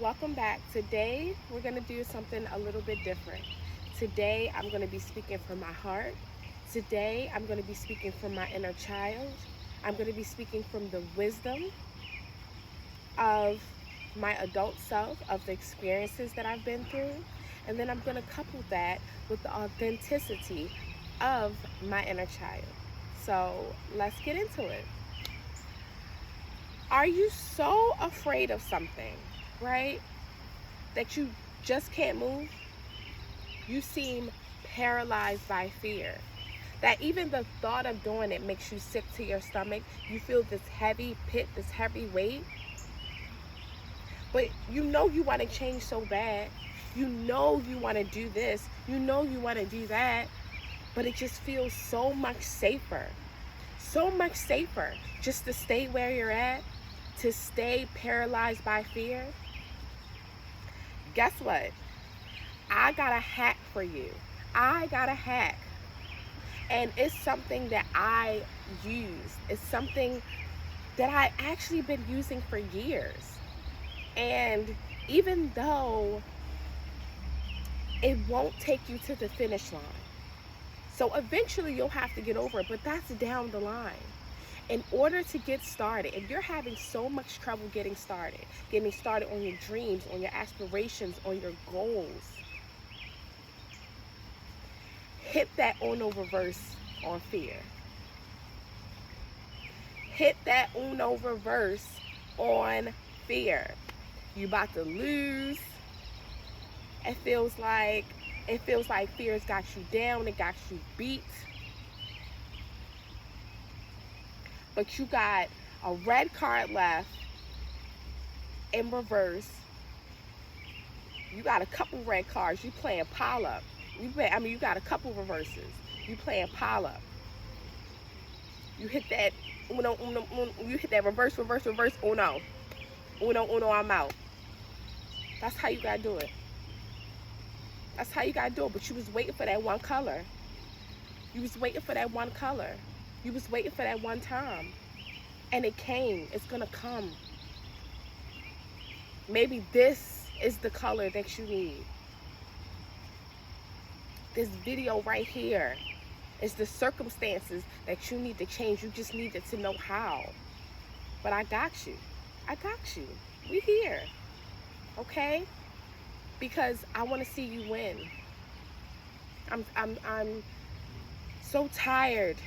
Welcome back. Today we're going to do something a little bit different. Today I'm going to be speaking from my heart. Today I'm going to be speaking from my inner child. I'm going to be speaking from the wisdom of my adult self, of the experiences that I've been through. And then I'm going to couple that with the authenticity of my inner child. So let's get into it. Are you so afraid of something, right, that you just can't move? You seem paralyzed by fear. That even the thought of doing it makes you sick to your stomach. You feel this heavy pit, this heavy weight. But you know you want to change so bad. You know you want to do this. You know you want to do that. But it just feels so much safer. So much safer just to stay where you're at, to stay paralyzed by fear. Guess what? I got a hack for you. I got a hack. And it's something that I use. It's something that I actually been using for years. And even though it won't take you to the finish line, so eventually you'll have to get over it, but that's down the line. In order to get started, if you're having so much trouble getting started on your dreams, on your aspirations, on your goals, hit that Uno reverse on fear. Hit that Uno reverse on fear. You about to lose. It feels like fear's got you down, it got you beat. But you got a red card left in reverse. You got a couple red cards. You playing pile up. You got a couple reverses. You playing pile up. You hit that uno, you hit that reverse, uno. Uno, I'm out. That's how you gotta do it. That's how you gotta do it. But you was waiting for that one color. You was waiting for that one color. You was waiting for that one time. And it came. It's gonna come. Maybe this is the color that you need. This video right here is the circumstances that you need to change. You just needed to know how. But I got you. I got you. We here. Okay? Because I want to see you win. I'm so tired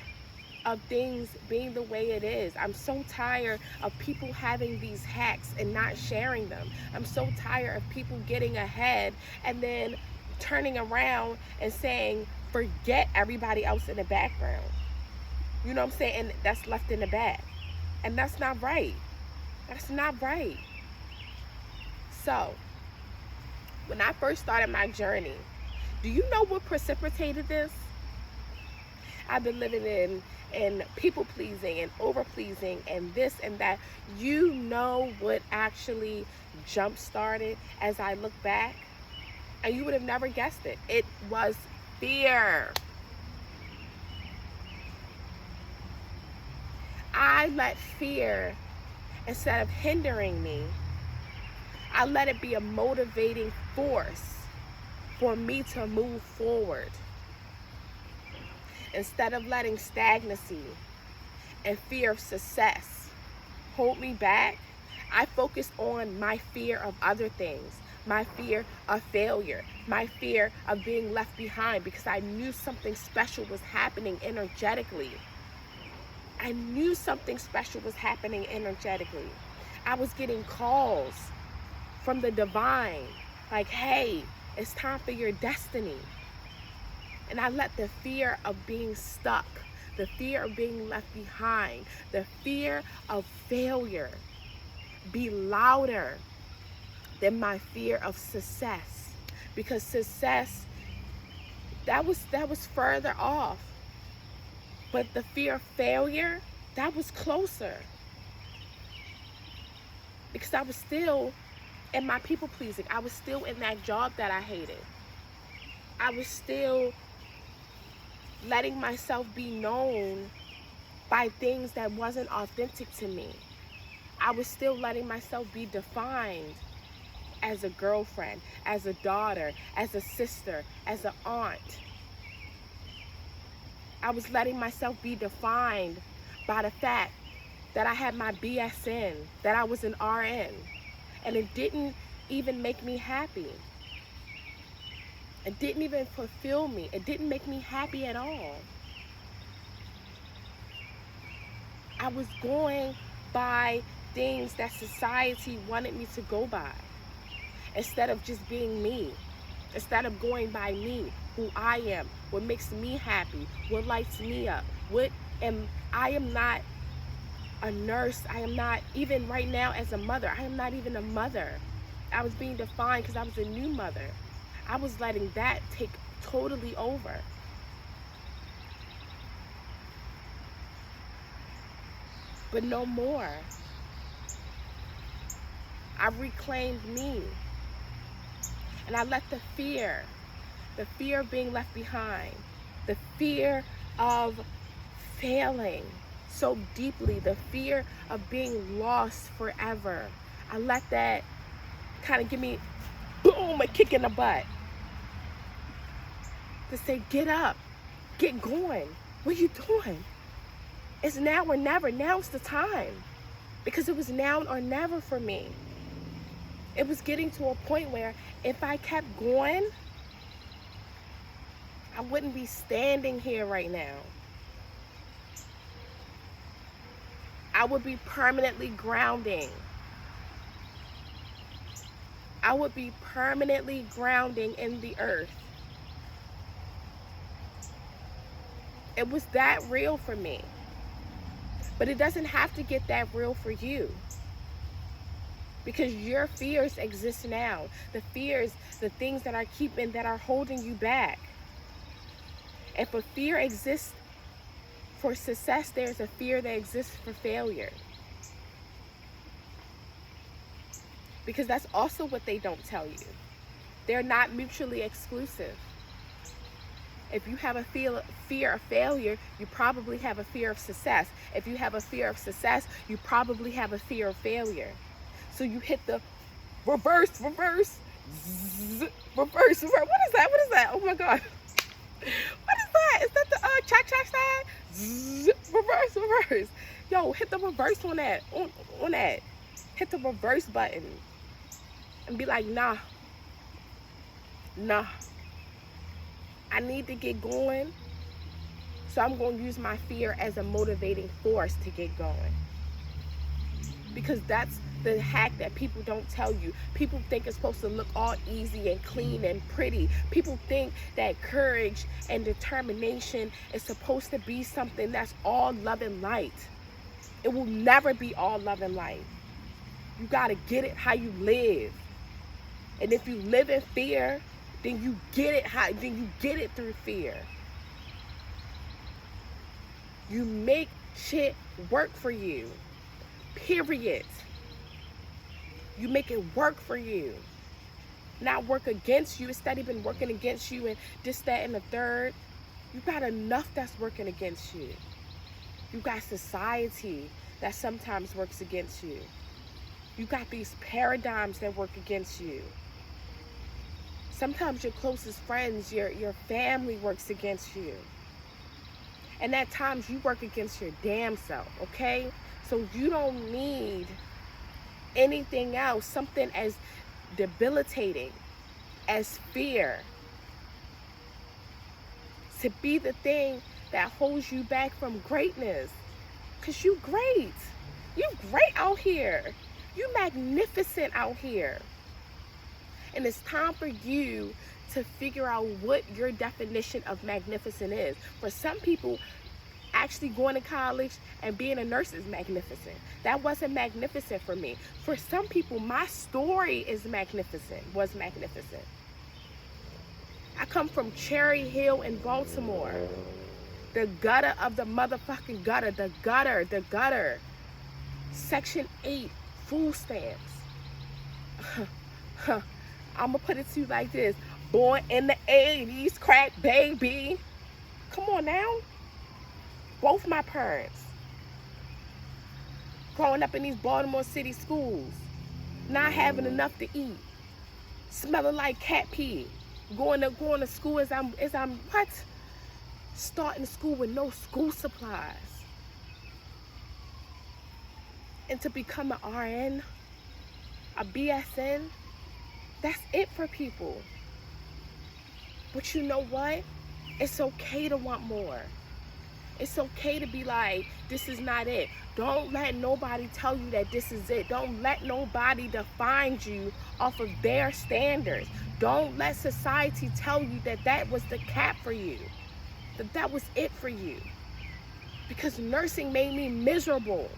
of things being the way it is. I'm so tired of people having these hacks and not sharing them. I'm so tired of people getting ahead and then turning around and saying, forget everybody else in the background. You know what I'm saying? And that's left in the back. And that's not right. That's not right. So, when I first started my journey, do you know what precipitated this? I've been living in people pleasing and over pleasing and this and that. You know what actually jump started as I look back? And you would have never guessed it. It was fear. I let fear, instead of hindering me, I let it be a motivating force for me to move forward. Instead of letting stagnancy and fear of success hold me back, I focused on my fear of other things. My fear of failure, my fear of being left behind, because I knew something special was happening energetically. I knew something special was happening energetically. I was getting calls from the divine, like, hey, it's time for your destiny. And I let the fear of being stuck, the fear of being left behind, the fear of failure be louder than my fear of success. Because success, that was further off. But the fear of failure, that was closer. Because I was still in my people pleasing. I was still in that job that I hated. I was still letting myself be known by things that wasn't authentic to me. I was still letting myself be defined as a girlfriend, as a daughter, as a sister, as an aunt. I was letting myself be defined by the fact that I had my BSN, that I was an RN. And it didn't even make me happy. It didn't even fulfill me. It didn't make me happy at all. I was going by things that society wanted me to go by, instead of just being me, instead of going by me, who I am, what makes me happy, what lights me up, I am not a nurse. I am not, even right now as a mother, I am not even a mother. I was being defined because I was a new mother. I was letting that take totally over. But no more. I reclaimed me. And I let the fear of being left behind, the fear of failing so deeply, the fear of being lost forever, I let that kind of give me, boom, a kick in the butt. To say, get up, get going. What are you doing? It's now or never. Now's the time. Because it was now or never for me. It was getting to a point where if I kept going, I wouldn't be standing here right now. I would be permanently grounding. I would be permanently grounding in the earth. It was that real for me. But it doesn't have to get that real for you. Because your fears exist now. The fears, the things that are holding you back. If a fear exists for success, there's a fear that exists for failure. Because that's also what they don't tell you. They're not mutually exclusive. If you have a fear of failure, you probably have a fear of success. If you have a fear of success, you probably have a fear of failure. So you hit the reverse, reverse, zzz, reverse, reverse. What is that? What is that? Oh my God. What is that? Is that the cha sign? Zzz, reverse, reverse. Yo, hit the reverse on that. On that. Hit the reverse button. And be like, nah. Nah. I need to get going. So I'm going to use my fear as a motivating force to get going. Because that's the hack that people don't tell you. People think it's supposed to look all easy and clean and pretty. People think that courage and determination is supposed to be something that's all love and light. It will never be all love and light. You got to get it how you live. And if you live in fear, then you get it through fear. You make shit work for you. Period. You make it work for you. Not work against you. Instead of been working against you and this, that, and the third. You got enough that's working against you. You got society that sometimes works against you. You got these paradigms that work against you. Sometimes your closest friends, your family works against you. And at times you work against your damn self, okay? So you don't need anything else, something as debilitating as fear, to be the thing that holds you back from greatness. Because you great. You great out here. You magnificent out here. And it's time for you to figure out what your definition of magnificent is. For some people, actually going to college and being a nurse is magnificent. That wasn't magnificent for me. For some people, my story is magnificent, was magnificent. I come from Cherry Hill in Baltimore. The gutter of the motherfucking gutter. The gutter. Section 8, food stamps. I'm gonna put it to you like this. Born in the 80s, crack baby. Come on now. Both my parents. Growing up in these Baltimore City schools. Not having enough to eat. smelling like cat pee, going to school as I'm what? Starting school with no school supplies. And to become an RN, a BSN, that's it for people. But you know what? It's okay to want more. It's okay to be like, this is not it. Don't let nobody tell you that this is it. Don't let nobody define you off of their standards. Don't let society tell you that that was the cap for you, that that was it for you. Because nursing made me miserable.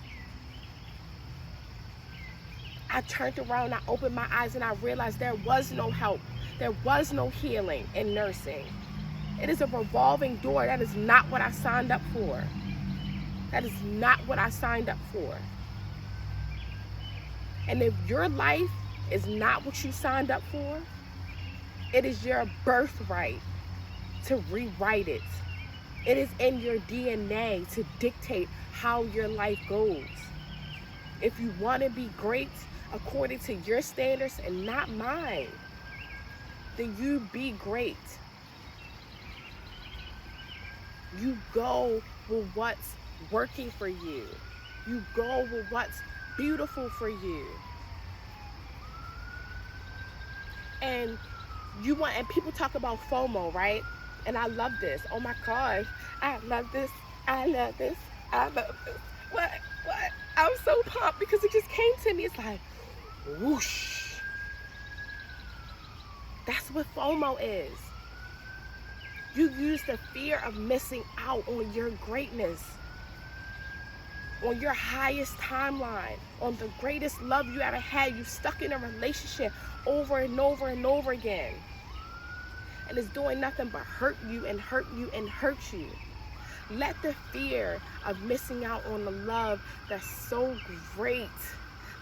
I turned around, I opened my eyes, and I realized there was no help. There was no healing in nursing. It is a revolving door. That is not what I signed up for. That is not what I signed up for. And if your life is not what you signed up for, it is your birthright to rewrite it. It is in your DNA to dictate how your life goes. If you want to be great according to your standards and not mine, then you be great. You go with what's working for you. You go with what's beautiful for you. And people talk about FOMO, right? And I love this. Oh my gosh, I love this. I love this. I love this. What? I'm so pumped because it just came to me. It's like, whoosh. That's what FOMO is. You use the fear of missing out on your greatness, on your highest timeline, on the greatest love you ever had. You stuck in a relationship over and over and over again. And it's doing nothing but hurt you and hurt you and hurt you. Let the fear of missing out on the love that's so great,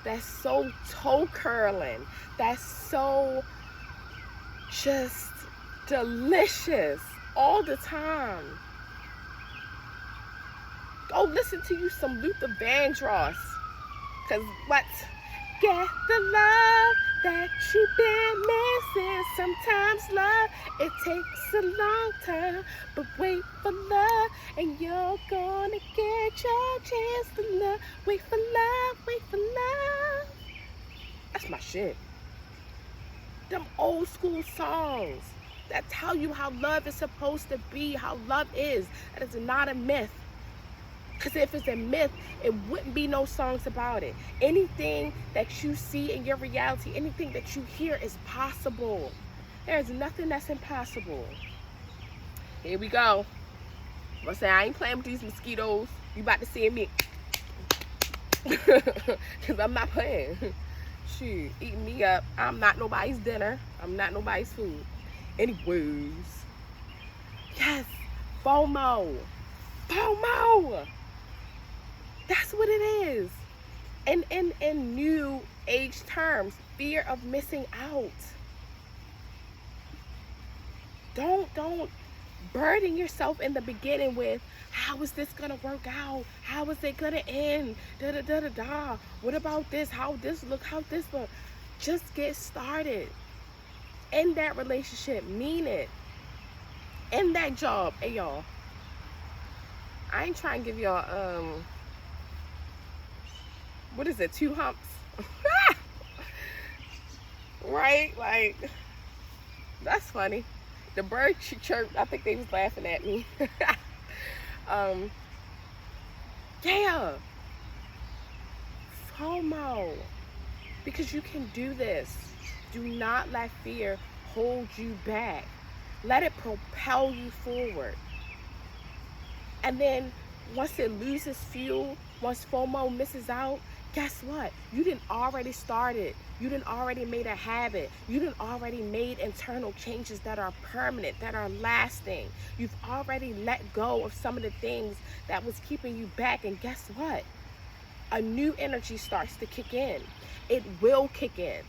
that's so toe curling, that's so just delicious all the time. Go listen to you some Luther Vandross. Cause what? Get the love that you've been missing. Sometimes love, it takes a long time, but wait for love and you're gonna get your chance to love. Wait for love, wait for love. That's my shit. Them old school songs that tell you how love is supposed to be, how love is. That is not a myth. Because if it's a myth, it wouldn't be no songs about it. Anything that you see in your reality, anything that you hear is possible. There is nothing that's impossible. Here we go. I'm gonna say I ain't playing with these mosquitoes. You about to see me. Because I'm not playing. Shoot, eating me up. I'm not nobody's dinner. I'm not nobody's food. Anyways. Yes. FOMO. FOMO. That's what it is. And in new age terms, fear of missing out. Don't burden yourself in the beginning with, how is this gonna work out? How is it gonna end? Da da da da da. What about this? How this look? How this look? Just get started. In that relationship, mean it. In that job, hey y'all. I ain't trying to give y'all what is it, 2 humps? Right? Like, that's funny. The bird chirped. I think they was laughing at me. Yeah. FOMO. Because you can do this. Do not let fear hold you back. Let it propel you forward. And then once it loses fuel, once FOMO misses out, guess what? You done already started. You done already made a habit. You done already made internal changes that are permanent, that are lasting. You've already let go of some of the things that was keeping you back. And guess what? A new energy starts to kick in. It will kick in.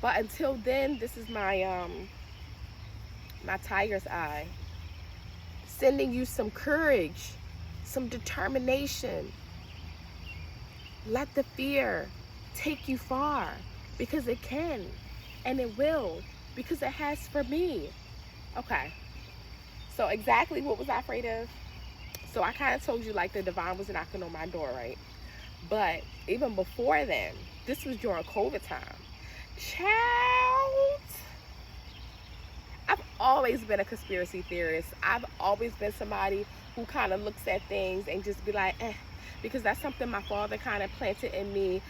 But until then, this is my my tiger's eye. Sending you some courage, some determination. Let the fear take you far, because it can. And it will, because it has for me. Okay. So exactly what was I afraid of? So I kind of told you like the divine was knocking on my door, right? But even before then, this was during COVID time. Child, I've always been a conspiracy theorist. I've always been somebody who kind of looks at things and just be like, because that's something my father kind of planted in me.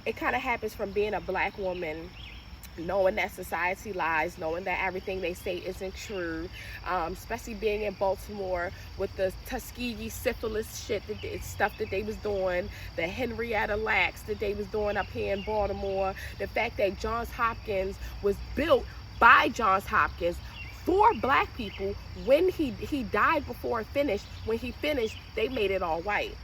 It kind of happens from being a black woman, knowing that society lies, knowing that everything they say isn't true, especially being in Baltimore with the Tuskegee syphilis shit, stuff that they was doing, the Henrietta Lacks that they was doing up here in Baltimore, the fact that Johns Hopkins was built by Johns Hopkins for black people. When he died before it finished, when he finished, they made it all white.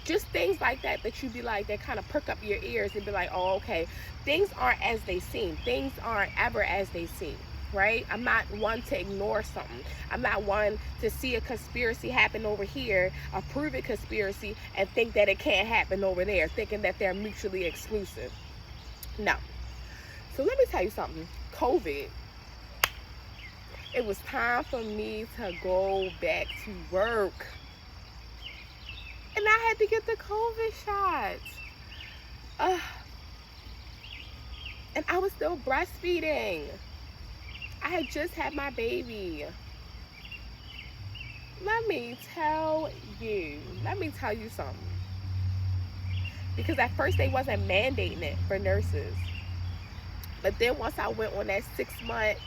Just things like that you be like, that kind of perk up your ears and be like, oh, okay, things aren't as they seem. Things aren't ever as they seem, right? I'm not one to ignore something. I'm not one to see a conspiracy happen over here, a proven conspiracy, and think that it can't happen over there, thinking that they're mutually exclusive. No. So let me tell you something. COVID, it was time for me to go back to work. And I had to get the COVID shots. And I was still breastfeeding. I had just had my baby. Let me tell you something. Because at first they wasn't mandating it for nurses. But then once I went on that 6 month,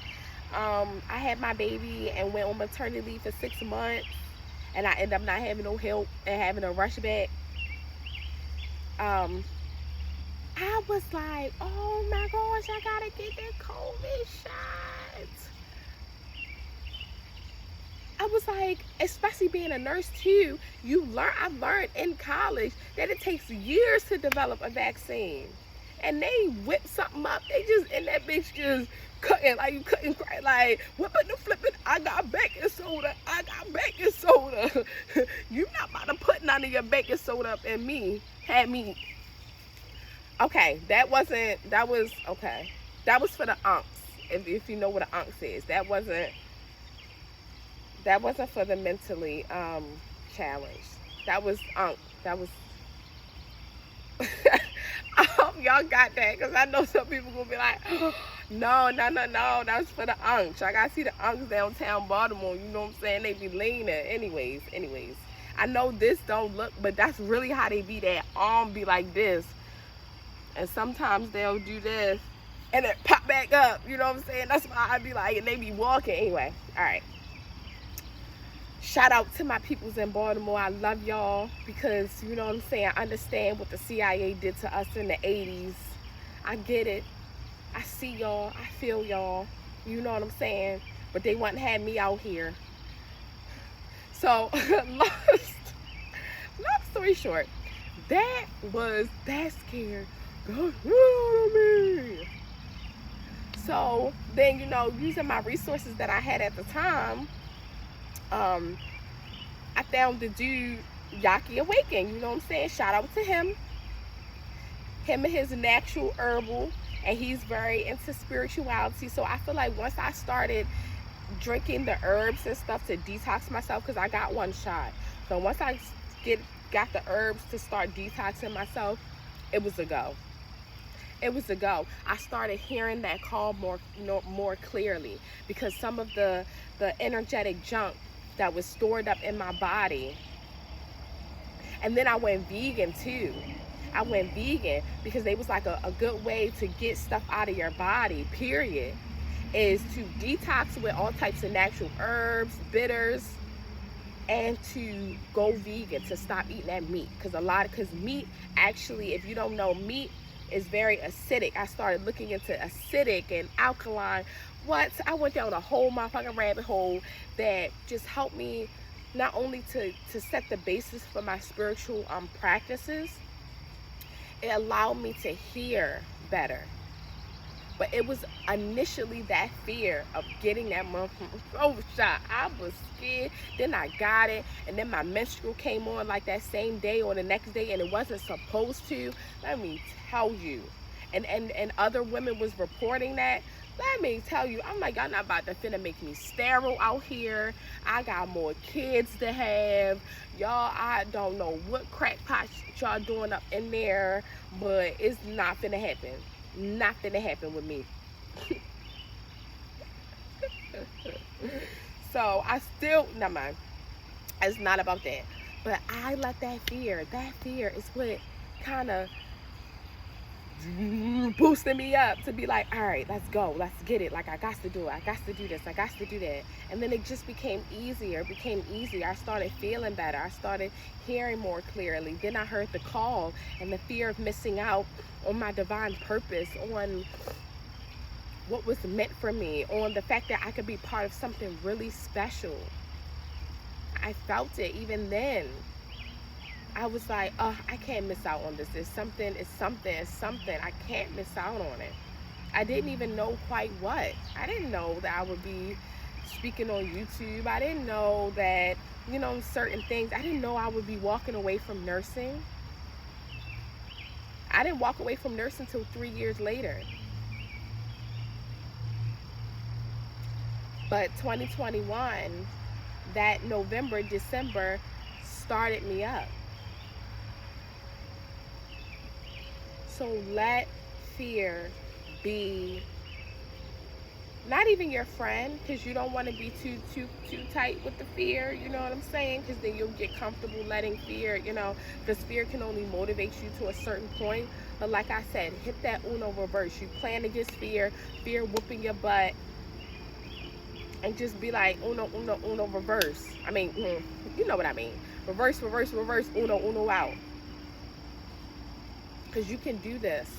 I had my baby and went on maternity leave for 6 months. And I end up not having no help and having to rush back. I was like, oh my gosh, I gotta get that COVID shot. I was like, especially being a nurse too, I've learned in college that it takes years to develop a vaccine. And they whip something up, and that bitch just cutting, like you cutting, like whipping and flipping. I got baking soda. You not about to put none of your baking soda up in me. Had me. Okay, that was for the unks. If you know what an unks is, that wasn't for the mentally challenged. That was unk. That was. I hope y'all got that, because I know some people gonna be like, oh, no, that was for the unks. I gotta see the unks downtown Baltimore, you know what I'm saying? They be leaning. Anyways, I know this don't look, but that's really how they be. That arm be like this, and sometimes they'll do this and it pop back up, you know what I'm saying? That's why I be like, and they be walking. Anyway, all right. Shout out to my peoples in Baltimore. I love y'all, because, you know what I'm saying, I understand what the CIA did to us in the 80s. I get it. I see y'all. I feel y'all. You know what I'm saying? But they wouldn't have me out here. So, long story short, that scared the hell out of me. So, then, using my resources that I had at the time, I found the dude Yaki Awaken, you know what I'm saying? Shout out to him and his natural herbal, and he's very into spirituality. So I feel like once I started drinking the herbs and stuff to detox myself, because I got one shot, so once I got the herbs to start detoxing myself, it was a go. I started hearing that call more clearly, because some of the energetic junk that was stored up in my body. And then I went vegan too. I went vegan because they was like a good way to get stuff out of your body, period, is to detox with all types of natural herbs, bitters, and to go vegan, to stop eating that meat. Because meat, actually, if you don't know, meat is very acidic. I started looking into acidic and alkaline. I went down a whole motherfucking rabbit hole that just helped me not only to set the basis for my spiritual practices. It allowed me to hear better. But it was initially that fear of getting that motherfucker shot. I was scared. Then I got it. And then my menstrual came on like that same day or the next day, and it wasn't supposed to. Let me tell you. And other women was reporting that. Let me tell you, I'm like, y'all not about to finna make me sterile out here. I got more kids to have. Y'all, I don't know what crackpot y'all doing up in there, but it's not finna happen. Not finna happen with me. So I still, never mind. It's not about that. But I let that fear is what kind of boosting me up to be like, all right, let's go, let's get it. Like, I got to do it, I got to do this, I got to do that. And then it just became easier. I started feeling better. I started hearing more clearly. Then I heard the call and the fear of missing out on my divine purpose, on what was meant for me, on the fact that I could be part of something really special. I felt it even then. I was like, oh, I can't miss out on this. It's something. I can't miss out on it. I didn't even know quite what. I didn't know that I would be speaking on YouTube. I didn't know that, certain things. I didn't know I would be walking away from nursing. I didn't walk away from nursing until 3 years later. But 2021, that November, December, started me up. So let fear be not even your friend, because you don't want to be too tight with the fear, you know what I'm saying? Because then you'll get comfortable letting fear, because fear can only motivate you to a certain point. But like I said, hit that Uno reverse. You plan against fear whooping your butt, and just be like, Uno reverse. I mean, you know what I mean. Reverse, Uno out. Because you can do this.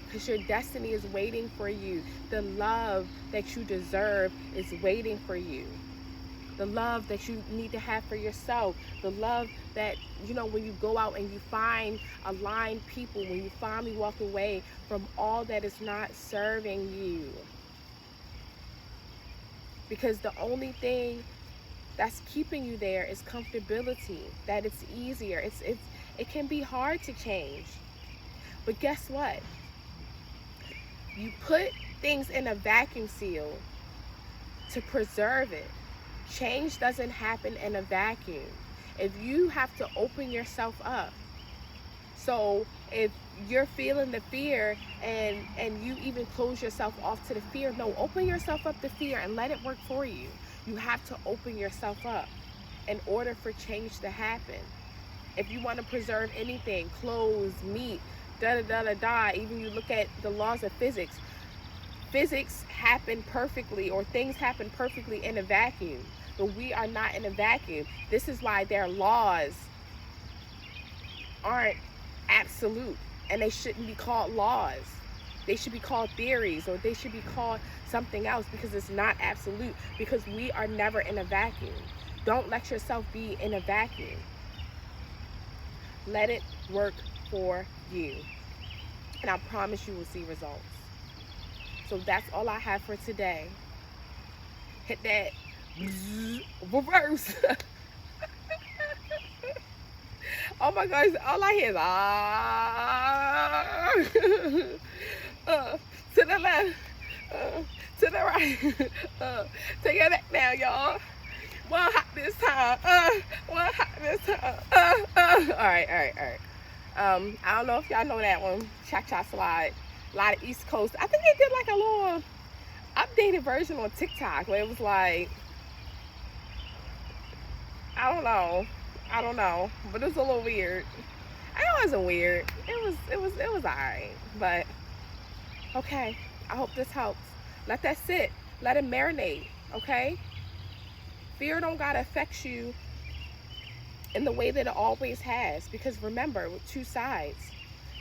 Because your destiny is waiting for you. The love that you deserve is waiting for you. The love that you need to have for yourself. The love that, when you go out and you find aligned people, when you finally walk away from all that is not serving you. Because the only thing that's keeping you there is comfortability, that it's easier. It can be hard to change. But guess what? You put things in a vacuum seal to preserve it. Change doesn't happen in a vacuum. If you have to open yourself up. So if you're feeling the fear and you even close yourself off to the fear, no, open yourself up to fear and let it work for you. You have to open yourself up in order for change to happen. If you want to preserve anything, clothes, meat, even you look at the laws of physics. Physics happen perfectly, or things happen perfectly in a vacuum. But we are not in a vacuum. This is why their laws aren't absolute, and they shouldn't be called laws. They should be called theories, or they should be called something else, because it's not absolute, because we are never in a vacuum. Don't let yourself be in a vacuum. Let it work for you, and I promise you will see results. So that's all I have for today. Hit that reverse. Oh my gosh, all I hear is to the left, to the right, take it back now, y'all. One hot this time, one hot this time, all right. I don't know if y'all know that one, Cha-Cha Slide. A lot of East Coast. I think they did like a little updated version on TikTok where it was like, I don't know, but it was a little weird. I know it wasn't weird. It was alright. But okay, I hope this helps. Let that sit. Let it marinate. Okay. Fear don't gotta affect you in the way that it always has, because remember, with two sides.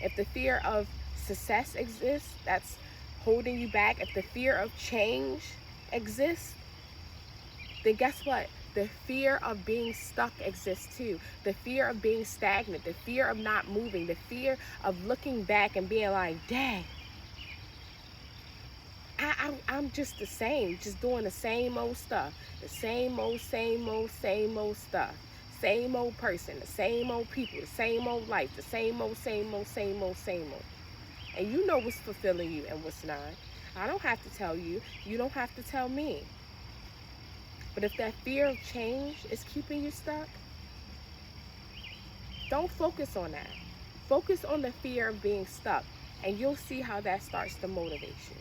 If the fear of success exists, that's holding you back. If the fear of change exists, then guess what? The fear of being stuck exists too. The fear of being stagnant, the fear of not moving, the fear of looking back and being like, dang, I'm just the same, just doing the same old stuff, the same old stuff, same old person, the same old people, the same old life, the same old, same old. And you know what's fulfilling you and what's not. I don't have to tell you. You don't have to tell me. But if that fear of change is keeping you stuck, don't focus on that. Focus on the fear of being stuck, and you'll see how that starts to motivate you.